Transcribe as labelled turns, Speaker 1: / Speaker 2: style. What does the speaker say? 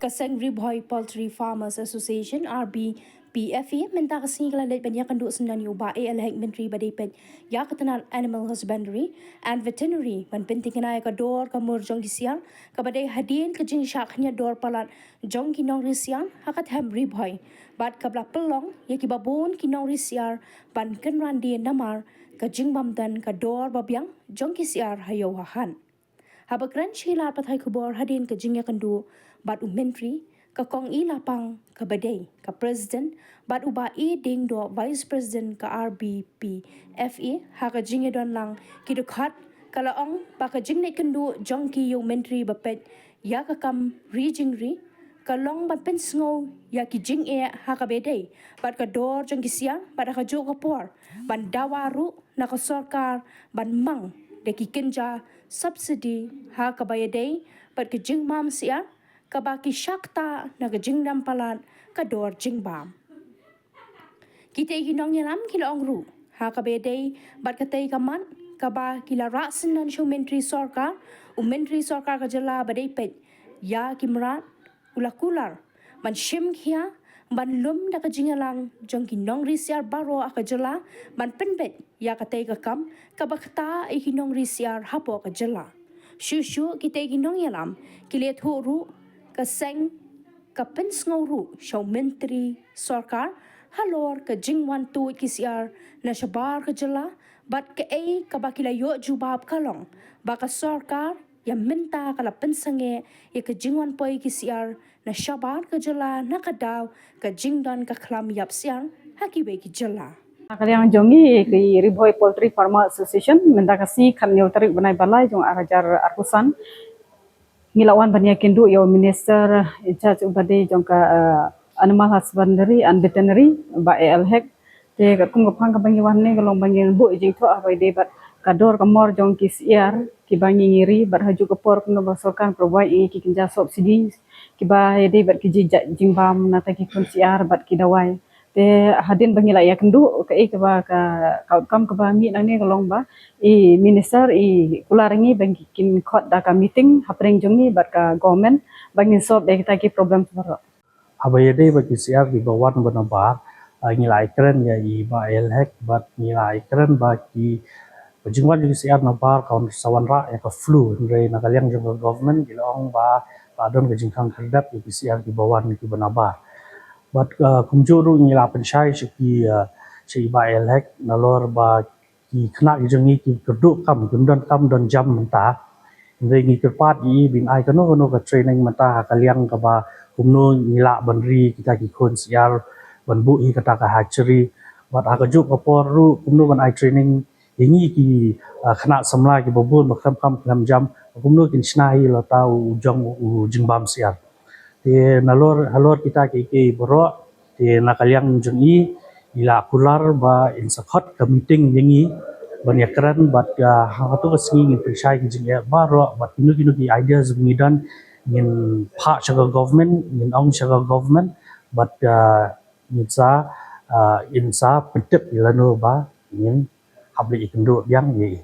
Speaker 1: Kaseng Ribhoy Poultry Farmers Association RBPFA minta kasing kalalit banyak kandu sendan yuba alhek menteri badipet ya ketenal animal husbandry and veterinary man penting kenai ka dor ka mur jong kisian ka badai hadin ka jing syaknya dor palat jong kinong risian hakat ham Ribhoy bad kabla pelong ya ki babon kinong risiar ban kenran di namar ka jing bamdan ka dor babyang jong kisiar hayo hahan Habakran Sheila Patay Kubor hadin ke jingya kandu bat menteri ke kong i lapang ke badai ke president bat uba i ding do vice president ke RBP FE ha ke jingya don lang ki dekat kala ong ba ke jingne kandu jong ki yo menteri bapet ya ke kam ri kalong bat pen sngo ya ki jing e ha ke badai bat ke dor jong ki siang bat ka jo ke por ban dawaru na ke sarkar ban mang de ki kenja subsidi ha kabayadai pat ke jing mam sia kabaki shakta na ke jing dam palat ka dor jing bam kita ginong yalam kila ongru ha kabayadai bat katai kaman kaba kila rasin nan show menteri sarkar menteri sarkar ka jala badai pet ya kimrat ulakular man shim khia ban lum da ka jingalang jong kinong risiar baro aka jala ban penbet ya katai ka kam kabakta e kinong risiar hapo ka jala shushu kita kinong yalam kilet huru ka seng ka pensnguru shaw menteri sarkar halor ka jingwan tu kisiar na shabar ka jala bat ke e kabakila yo jubab kalong baka sarkar yang minta kala pensange ya ke jingwan poi kisiar na shabar ke jala na kadaw ke jingdan ke klam yap siang hakibe ki jala
Speaker 2: Kalian jongi ke Ribhoy Poultry Farmer Association minta kasih kan yo tarik banai balai jong arajar arkusan ngilawan bania kindu yo minister charge ubade jong ka animal husbandry and veterinary ba alhek te ka kung phang ka bangi wan ne galong bangi bu jing tho abai de bat kador kamor jong kisiar ki bangi ngiri bat haju ka por kuno basokan provide ki kinja subsidi ki ba de bat ki jingbam nata ki kun siar bat ki dawai te hadin bangi la ya kendu ka e ka ba ka outcome ka ba mi nang ne galong ba minister kularangi bangi kin khot da ka meeting hapring jong ni bat ka government bangi sob de kita ki problem baro
Speaker 3: Abayade bagi siap di bawah benabar nilai keren ya iba elhek bat nilai keren bagi pejumlah di siap nabar kawan sawan ra ya ke flu dari nakaliang juga government dilong ba adon ke jingkang kerdat di siap di bawah ni benabar bat kumjuru nilai pensyai si iba elhek nalor ba ki kena jengi ki keduk kam gundan kam don jam mentah dari ngi kerpat bin ai kano ke training mentah kaliang ke ba kumno nila banri kita kikon siar banbu kata ka hatchery bat akajuk kaporu kumno ban ai training ingi ki khana samla ki bobon bakam kam jam kumno kin snai lo tau ujong jingbam siar te halor kita ki boro te nakaliang jungi ila kular ba insakhat ka meeting yengi banyakran bat hatu kasingi ngin persai ki jingya baro bat kinu ki ideas ngidan in part of government in ong shaga government but in sa petip ilano ba in habli ikendu yang ye